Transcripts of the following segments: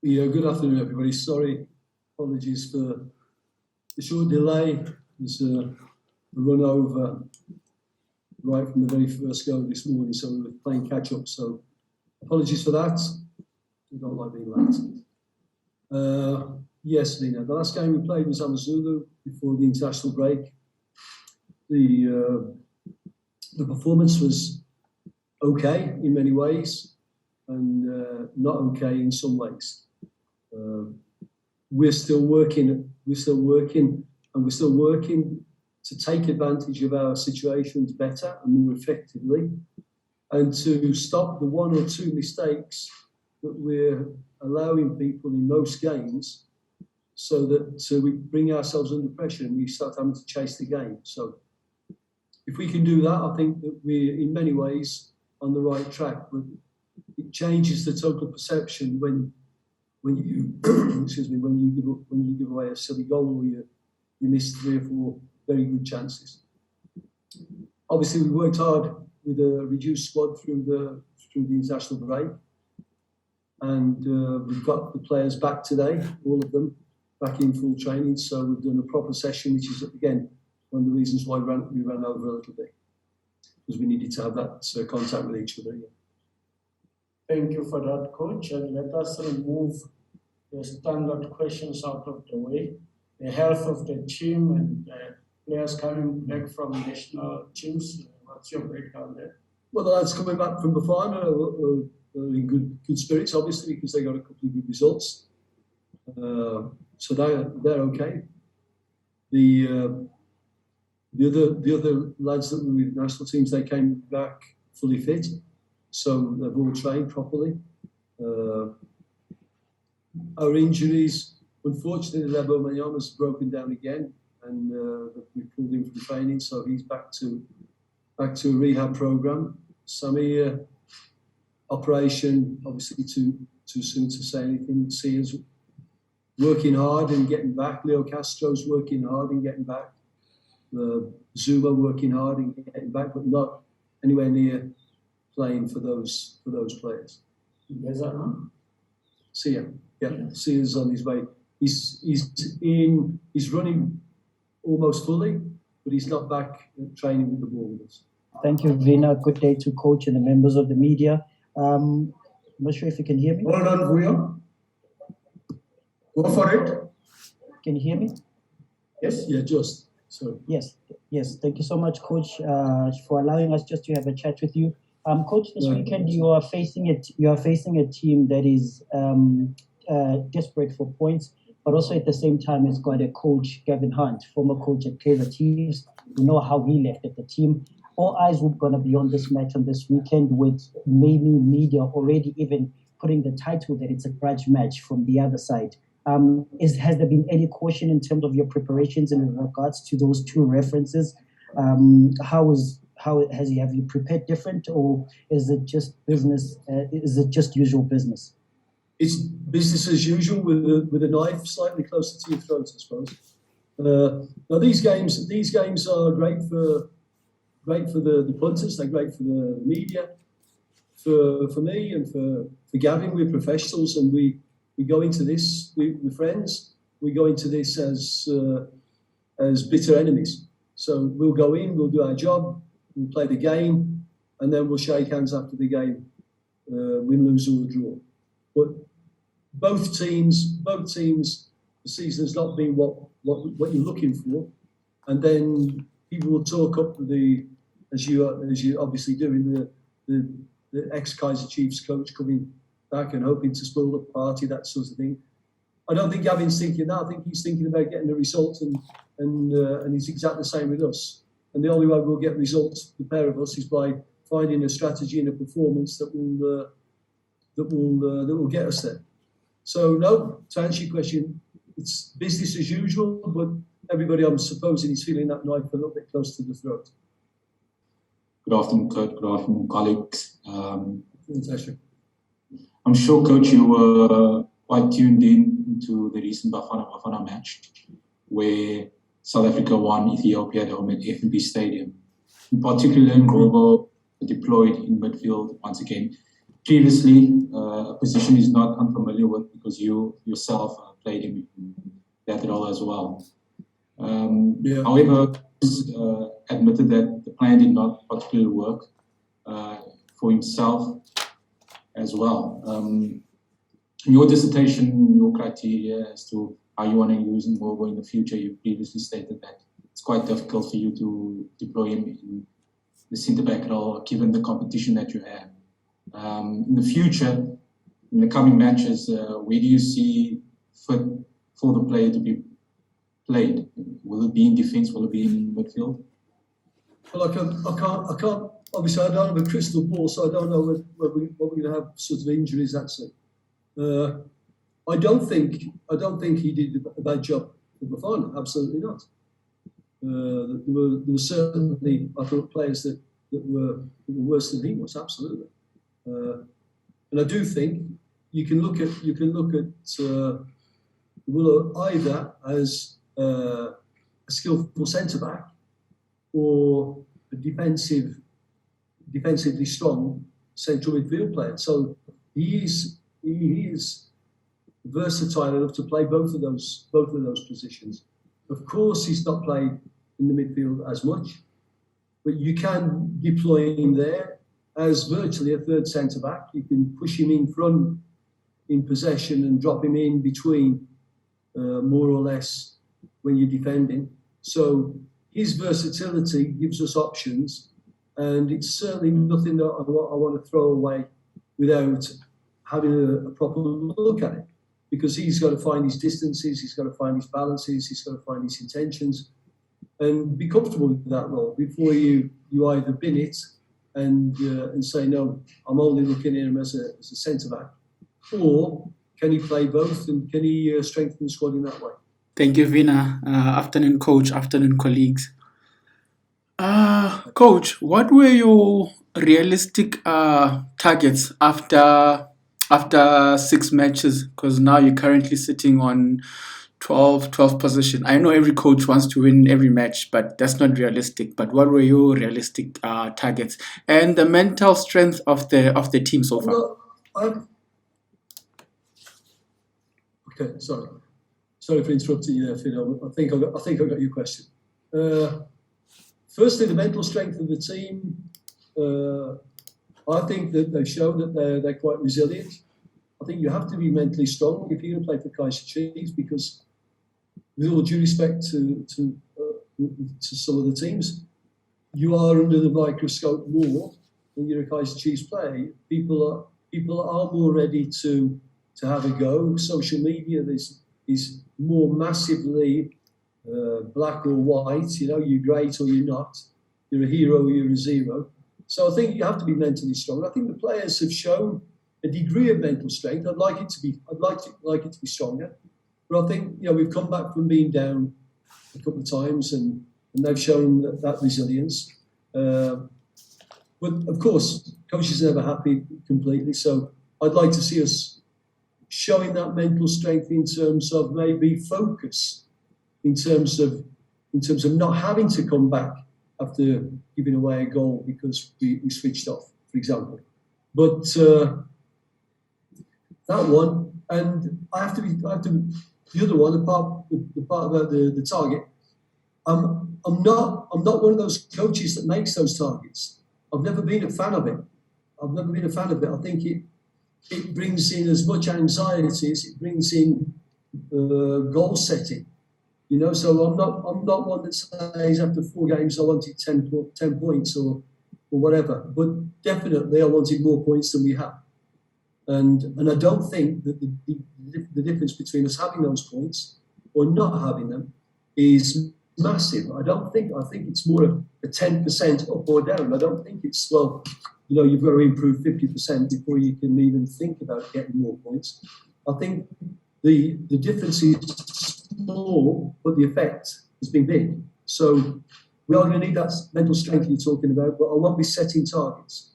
Yeah, good afternoon, everybody. Sorry, apologies for the short delay. There's a run over right from the very first go this morning, so we were playing catch up. So apologies for that. We don't like being late. Yes, Lena, the last game we played was Amazulu before the international break. The performance was okay in many ways and not okay in some ways. We're still working, and we're still working to take advantage of our situations better and more effectively, and to stop the one or two mistakes that we're allowing people in most games, so we bring ourselves under pressure and we start having to chase the game. So if we can do that, I think that we're in many ways on the right track. But it changes the total perception when you when you give away a silly goal or you miss 3 or 4 very good chances. Obviously, we worked hard with a reduced squad through the international break, and we've got the players back today, all of them back in full training. So we've done a proper session, which is again one of the reasons why we ran over a little bit, because we needed to have that contact with each other. Yeah. Thank you for that, Coach. And let us remove the standard questions out of the way. The health of the team and players coming back from national teams. What's your breakdown there? Well, the lads coming back from Bafana are in good spirits, obviously, because they got a couple of good results. So they're okay. The other lads that were with national teams, they came back fully fit. So they've all trained properly. Our injuries, unfortunately, Lebo Magnam has broken down again, and we pulled him from training, so he's back to a rehab program. Samir, operation, obviously too soon to say anything. Sia's working hard and getting back. Leo Castro's working hard and getting back. Zuma working hard and getting back, but not anywhere near playing for those players. Is that right? Sia, yeah. Sia's on his way. He's running almost fully, but he's not back training with the ball with us. Thank you, Vina. Good day to Coach and the members of the media. I'm not sure if you can hear me. Hold on, Vuyo. Go for it. Can you hear me? Yes. Yeah, just. Sorry. Yes. Thank you so much, Coach, for allowing us just to have a chat with you. Coach, this weekend you are facing a team that is desperate for points, but also at the same time it's got a coach, Gavin Hunt, former coach at Kaizer Chiefs. You know how he left at the team. All eyes were going to be on this match on this weekend, with maybe media already even putting the title that it's a grudge match from the other side. Has there been any caution in terms of your preparations in regards to those two references? Have you prepared different, or is it just business? Is it just usual business? It's business as usual with a knife slightly closer to your throat, I suppose. Now these games are great for the punters. They're great for the media. For me and for Gavin, we're professionals, and we go into this. We're friends. We go into this as bitter enemies. So we'll go in. We'll do our job. We'll play the game, and then we'll shake hands after the game, win, lose or draw. But both teams, the season has not been what you're looking for, and then people will talk up as you obviously do in the ex-Kaizer Chiefs coach coming back and hoping to spoil the party, that sort of thing. I don't think Gavin's thinking that. I think he's thinking about getting a result, and he's exactly the same with us. And the only way we'll get results, the pair of us, is by finding a strategy and a performance that will get us there. So no, to answer your question, it's business as usual, but everybody, I'm supposing, is feeling that knife a little bit close to the throat. Good afternoon, Kurt. Good afternoon, colleagues. I'm sure, Coach, you were quite tuned in to the recent Bafana match, where South Africa won Ethiopia at home at FNB Stadium. In particular, Ngobo deployed in midfield once again. previously a position he's not unfamiliar with because you yourself played him in that role as well. However, he's admitted that the plan did not particularly work for himself as well. In your dissertation, your criteria as to how you want to use Mbobo in the future, you previously stated that it's quite difficult for you to deploy him in the centre-back role given the competition that you have. In the future, in the coming matches, where do you see fit for the player to be played? Will it be in defence? Will it be in midfield? Well, I can't. Obviously, I don't have a crystal ball, so I don't know what we're going to have sort of injuries. Actually, I don't think he did a bad job for Bafana. Absolutely not. There were certainly, I thought, players that were worse than he was. Absolutely. And I do think you can look at Willow either as a skillful centre back or a defensively strong central midfield player. So he is versatile enough to play both of those positions. Of course, he's not played in the midfield as much, but you can deploy him there as virtually a third centre back. You can push him in front in possession and drop him in between, more or less, when you're defending. So his versatility gives us options, and it's certainly nothing that I want to throw away without having a proper look at it, because he's got to find his distances, he's got to find his balances, he's got to find his intentions, and be comfortable with that role before you either bin it and say, no, I'm only looking at him as a centre back, or can he play both and can he strengthen the squad in that way? Thank you, Vina. Afternoon, coach. Afternoon, colleagues. Coach, what were your realistic targets after 6 matches? Because now you're currently sitting on 12th position. I know every coach wants to win every match, but that's not realistic. But what were your realistic targets and the mental strength of the team so far? Well, okay, sorry for interrupting you there, Fido. I think I got your question. Firstly, the mental strength of the team. I think that they've shown that they're quite resilient. I think you have to be mentally strong if you're going to play for Kaizer Chiefs, because with all due respect to some of the teams, you are under the microscope more when you're a Kaizer Chiefs player. People are more ready to have a go. Social media is more massively black or white. You know, you're great or you're not. You're a hero or you're a zero. So I think you have to be mentally strong. I think the players have shown a degree of mental strength. I'd like it to be stronger. But I think, you know, we've come back from being down a couple of times and they've shown that resilience. But of course, coaches are never happy completely. So I'd like to see us showing that mental strength in terms of maybe focus, in terms of not having to come back after giving away a goal because we switched off, for example. But that one, and I have to the other one, the part about the target. I'm not one of those coaches that makes those targets. I've never been a fan of it. I think it brings in as much anxiety as it brings in goal setting. You know, so I'm not one that says after 4 games I wanted 10 points or whatever. But definitely I wanted more points than we have. And I don't think that the difference between us having those points or not having them is massive. I think it's more of a 10% up or down. I don't think it's, well, you know, you've got to improve 50% before you can even think about getting more points. I think the difference is small, but the effect has been big. So we are going to need that mental strength you're talking about, but I won't be setting targets.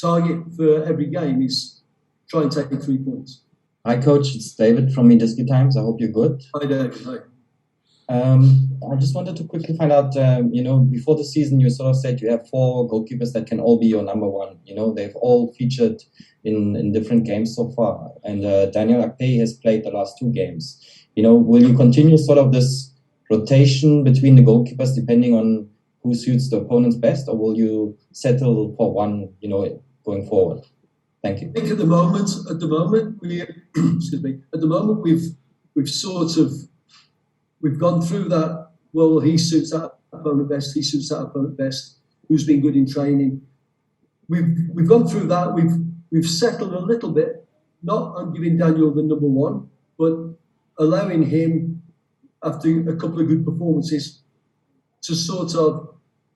Target for every game is try and take 3 points. Hi, Coach. It's David from Industry Times. I hope you're good. Hi, David. Hi. I just wanted to quickly find out, before the season, you sort of said you have 4 goalkeepers that can all be your number one. They've all featured in different games so far. And Daniel Akpeyi has played the last 2 games. Will you continue sort of this rotation between the goalkeepers depending on who suits the opponents best, or will you settle for one, going forward? Thank you. I think at the moment, we, excuse me, at the moment we've gone through that. Well, he suits that opponent best. He suits that opponent best. Who's been good in training? We've gone through that. We've settled a little bit. Not on giving Daniel the number one, but allowing him, after a couple of good performances, to sort of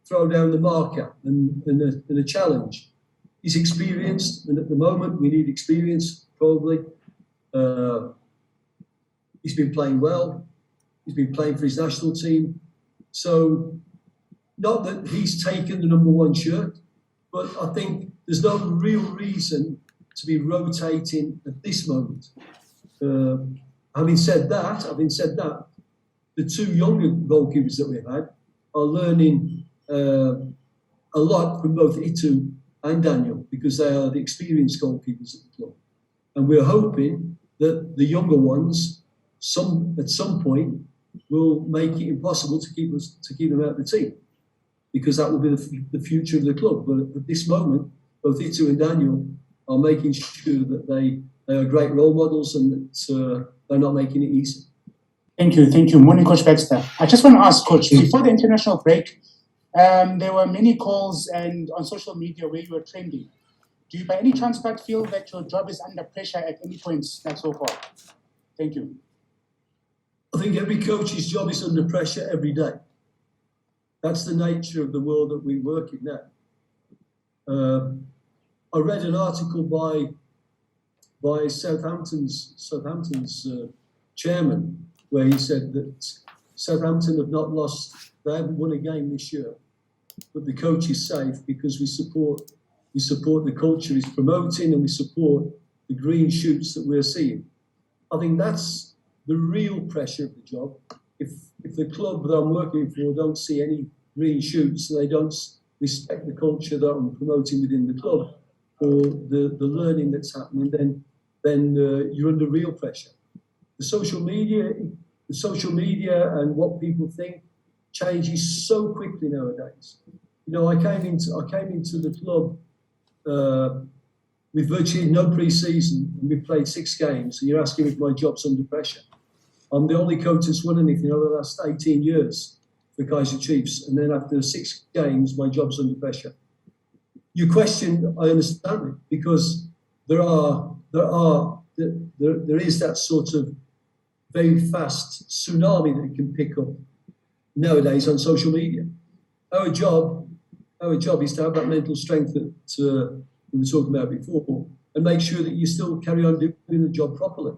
throw down the marker and a challenge. He's experienced, and at the moment we need experience, probably. He's been playing well. He's been playing for his national team. So, not that he's taken the number one shirt, but I think there's no real reason to be rotating at this moment. Having said that, the 2 younger goalkeepers that we've had are learning a lot from both Itu and Daniel, because they are the experienced goalkeepers at the club. And we're hoping that the younger ones, at some point, will make it impossible to keep them out of the team, because that will be the future of the club. But at this moment, both Itu and Daniel are making sure that they are great role models and that they're not making it easy. Thank you. Morning, Coach Baxter. I just want to ask, Coach, before the international break, there were many calls and on social media where you were trending. Do you by any chance feel that your job is under pressure at any points like so far? Thank you. I think every coach's job is under pressure every day. That's the nature of the world that we work in now. I read an article by Southampton's chairman, where he said that Southampton have not lost, they haven't won a game this year, but the coach is safe because we support the culture he's promoting, and we support the green shoots that we're seeing. I think that's the real pressure of the job. If the club that I'm working for don't see any green shoots, they don't respect the culture that I'm promoting within the club, or the learning that's happening, then you're under real pressure. The social media and what people think changes so quickly nowadays. I came into the club with virtually no pre-season, and we played 6 games, and you're asking me if my job's under pressure. I'm the only coach that's won anything over the last 18 years for Kaizer Chiefs, and then after 6 games, my job's under pressure. Your question, I understand it, because there is that sort of very fast tsunami that you can pick up nowadays on social media. Our job is to have that mental strength that we were talking about before, and make sure that you still carry on doing the job properly.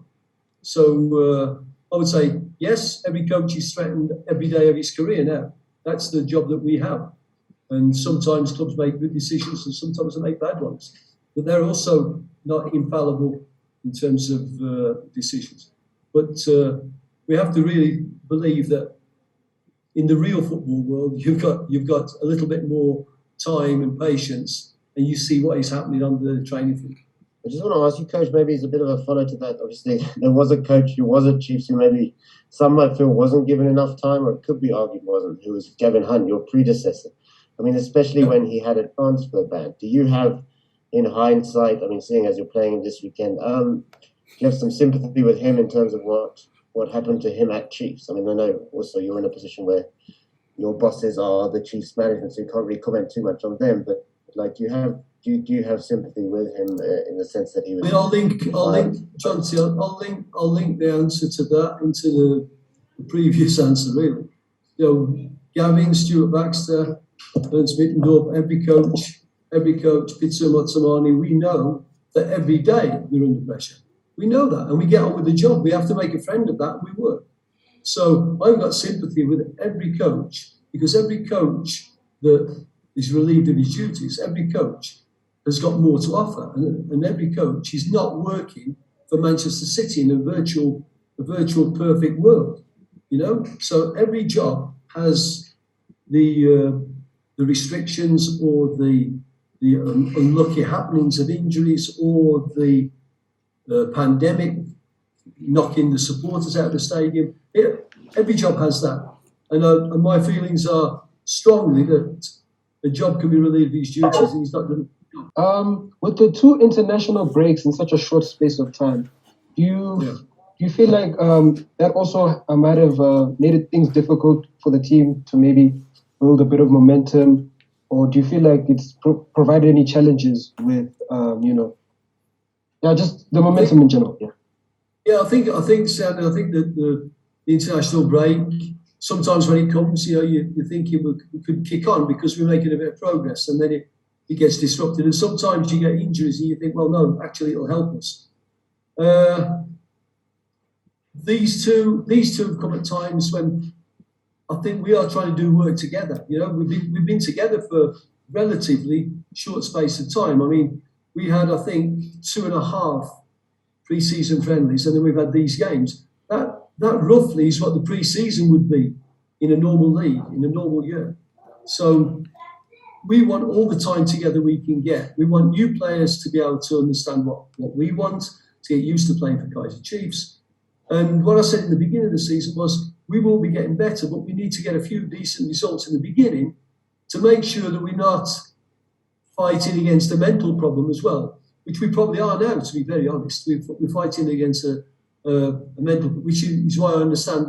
So I would say, yes, every coach is threatened every day of his career now. That's the job that we have. And sometimes clubs make good decisions and sometimes they make bad ones. But they're also not infallible in terms of decisions. But we have to really believe that in the real football world, you've got a little bit more time and patience, and you see what is happening on the training field. I just want to ask you, Coach, maybe as a bit of a follow to that. Obviously, there was a coach who was at Chiefs who maybe some might feel wasn't given enough time, or it could be argued wasn't, who was Gavin Hunt, your predecessor. I mean, especially when he had a transfer ban. Do you have, in hindsight, I mean, seeing as you're playing him this weekend, do you have some sympathy with him in terms of what happened to him at Chiefs? I mean, I know also you're in a position where your bosses are the Chiefs management, so you can't really comment too much on them, but like, do you have sympathy with him in the sense that he was? I'll link the answer to that into the previous answer, really. Gavin, Stuart Baxter, Ernst Mittendorf, every coach, Pitsu Motsamani, we know that every day we're under pressure. We know that, and we get on with the job. We have to make a friend of that, and we work. So I've got sympathy with every coach, because every coach that is relieved of his duties, every coach has got more to offer, and every coach is not working for Manchester City in a virtual perfect world. So every job has the restrictions or the unlucky happenings of injuries or the pandemic knocking the supporters out of the stadium. Every job has that. And my feelings are strongly that a job can be relieved of his duties and he's not going to. With the 2 international breaks in such a short space of time, do you feel like that also might have made things difficult for the team to maybe build a bit of momentum, or do you feel like it's provided any challenges with just the momentum in general? I think Sam, I think that the international break, sometimes when it comes, you think we could kick on because we're making a bit of progress, and then it gets disrupted. And sometimes you get injuries and you think, well, no, actually it'll help us. These two have come at times when I think we are trying to do work together. We've been together for relatively short space of time. I mean, we had, I think, 2.5 pre-season friendlies, and then we've had these games. That roughly is what the pre-season would be in a normal league, in a normal year. So we want all the time together we can get. We want new players to be able to understand what we want, to get used to playing for Kaizer Chiefs. And what I said in the beginning of the season was, we will be getting better, but we need to get a few decent results in the beginning to make sure that we're not fighting against a mental problem as well, which we probably are now, to be very honest. We're fighting against a mental, which is why I understand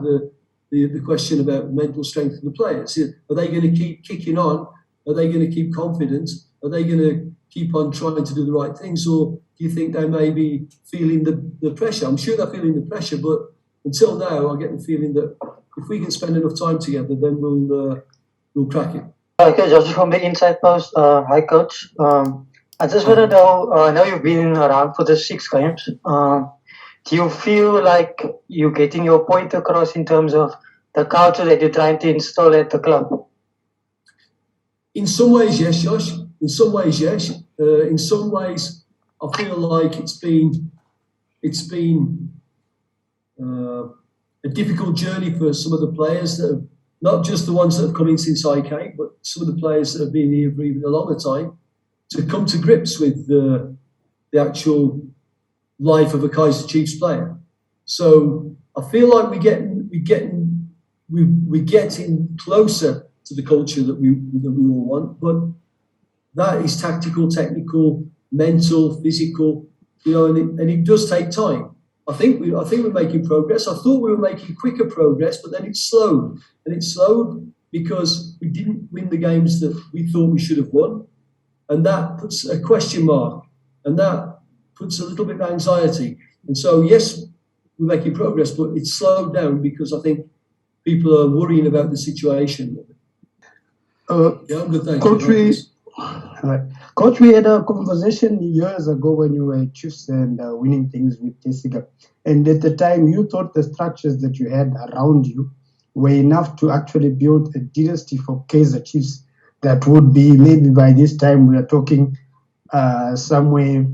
the question about mental strength of the players. Are they going to keep kicking on? Are they going to keep confident? Are they going to keep on trying to do the right things? Or do you think they may be feeling the pressure? I'm sure they're feeling the pressure, but until now, I get the feeling that if we can spend enough time together, then we'll crack it. Okay, Joseph from the Inside Post. Hi, Coach. I just want to know, I know you've been around for the 6 games. Do you feel like you're getting your point across in terms of the culture that you're trying to install at the club? In some ways, yes, Josh. In some ways, yes. In some ways, I feel like it's been a difficult journey for some of the players that have, not just the ones that have come in since I came, but some of the players that have been here for even a longer time, to come to grips with the actual life of a Kaizer Chiefs player. So I feel like we're getting closer to the culture that we all want, but that is tactical, technical, mental, physical, and it does take time. I think we're making progress. I thought we were making quicker progress, but then it slowed. And it slowed because we didn't win the games that we thought we should have won. And that puts a question mark. And that puts a little bit of anxiety. And so, yes, we're making progress, but it's slowed down because I think people are worrying about the situation. I'm good, thank you. Coach, we had a conversation years ago when you were Chiefs and winning things with Jessica. And at the time, you thought the structures that you had around you were enough to actually build a dynasty for Kaizer Chiefs that would be, maybe by this time, we are talking somewhere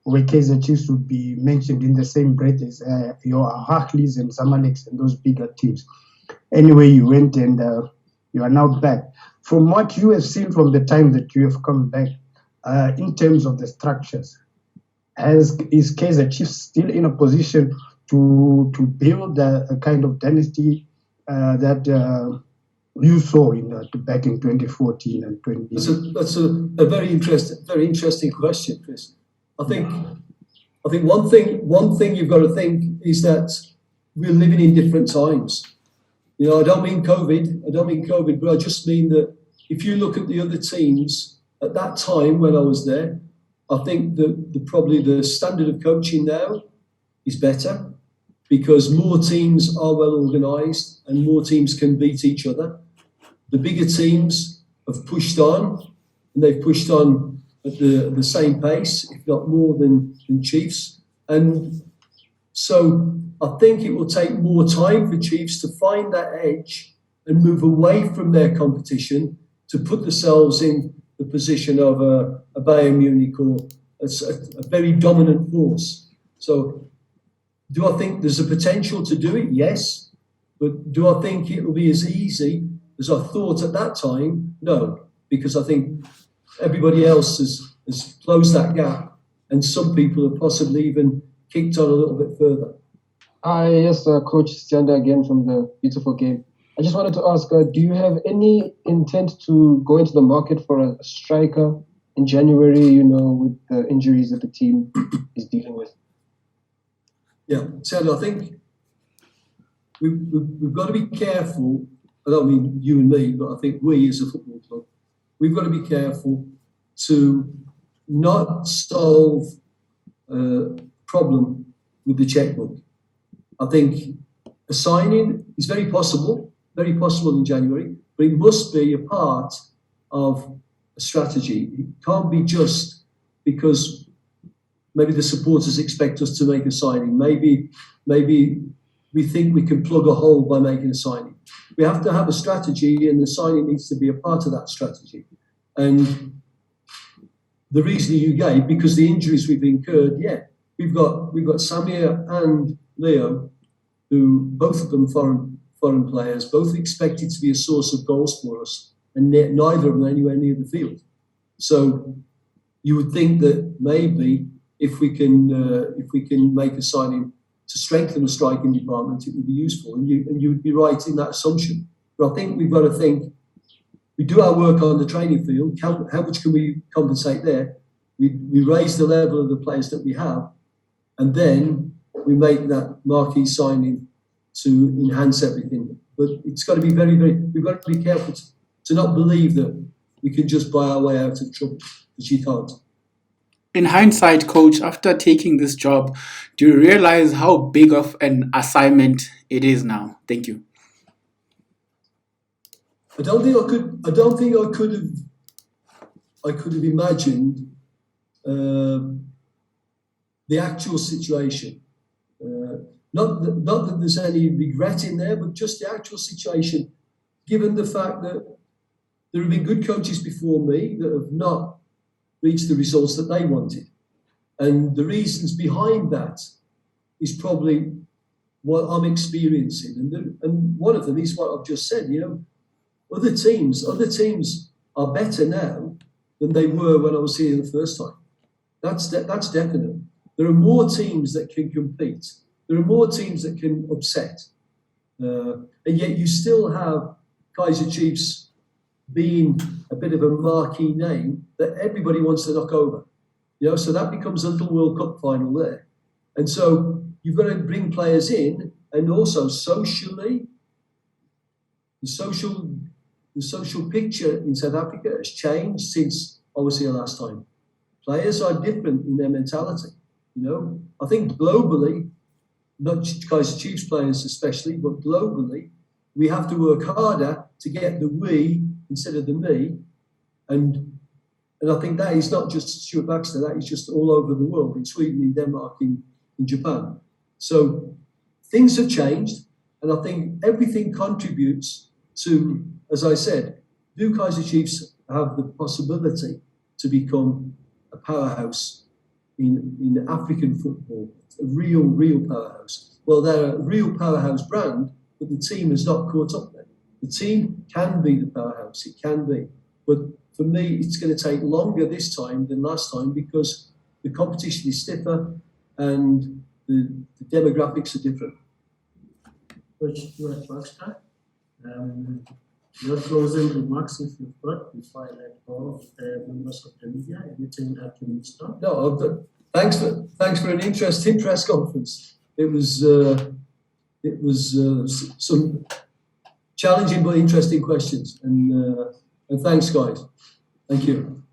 where Kaizer Chiefs would be mentioned in the same breath as your Harleys and Zamaleks and those bigger teams. Anyway, you went and you are now back. From what you have seen from the time that you have come back, in terms of the structures, is Kaizer Chiefs still in a position to build a kind of dynasty that you saw back in 2014 and 20? That's a very interesting question, Chris. I think one thing you've got to think is that we're living in different times. I don't mean COVID, but I just mean that if you look at the other teams at that time when I was there, I think that probably the standard of coaching now is better because more teams are well organised and more teams can beat each other. The bigger teams have pushed on, and they've pushed on at the same pace, if not more than Chiefs. And so I think it will take more time for Chiefs to find that edge and move away from their competition to put themselves in the position of a Bayern Munich or a very dominant force. So do I think there's a potential to do it? Yes. But do I think it will be as easy as I thought at that time? No, because I think everybody else has closed that gap, and some people have possibly even kicked on a little bit further. Yes, Coach Sianda again from the beautiful game. I just wanted to ask, do you have any intent to go into the market for a striker in January, with the injuries that the team is dealing with? Yeah, Sianda, I think we've got to be careful. I don't mean you and me, but I think we as a football club, we've got to be careful to not solve a problem with the checkbook. I think a signing is very possible in January, but it must be a part of a strategy. It can't be just because maybe the supporters expect us to make a signing. Maybe we think we can plug a hole by making a signing. We have to have a strategy, and the signing needs to be a part of that strategy. And the reason you gave, because the injuries we've incurred, we've got Samir and Leo, who both of them foreign players, both expected to be a source of goals for us, and neither of them anywhere near the field. So you would think that maybe if we can make a signing to strengthen the striking department, it would be useful, and you would be right in that assumption. But I think we've got to think. We do our work on the training field. How much can we compensate there? We raise the level of the players that we have, and then we make that marquee signing to enhance everything. But it's got to be very, very. We've got to be careful to not believe that we can just buy our way out of trouble, which you can't. In hindsight, Coach, after taking this job, do you realize how big of an assignment it is now? Thank you. I don't think I could have imagined the actual situation. Not that there's any regret in there, but just the actual situation, given the fact that there have been good coaches before me that have not reached the results that they wanted. And the reasons behind that is probably what I'm experiencing. And one of them is what I've just said, Other teams are better now than they were when I was here the first time. That's definite. There are more teams that can compete. There are more teams that can upset. And yet you still have Kaizer Chiefs being a bit of a marquee name that everybody wants to knock over. So that becomes a little World Cup final there. And so you've got to bring players in, and also socially, the social picture in South Africa has changed since I was here last time. Players are different in their mentality. I think globally, not Kaizer Chiefs players especially, but globally, we have to work harder to get the we instead of the me. And I think that is not just Stuart Baxter, that is just all over the world, in Sweden, in Denmark, in Japan. So things have changed, and I think everything contributes to, as I said, do Kaizer Chiefs have the possibility to become a powerhouse in African football, a real powerhouse? Well, they're a real powerhouse brand, but the team has not caught up there. The team can be the powerhouse, it can be. But for me, it's going to take longer this time than last time because the competition is stiffer and the demographics are different. Coach Stuart Baxter, your closing remarks, if you've got, before I let go of the members of the media, anything that you missed on? No, thanks for an interesting press conference. It was some challenging but interesting questions, and thanks, guys. Thank you.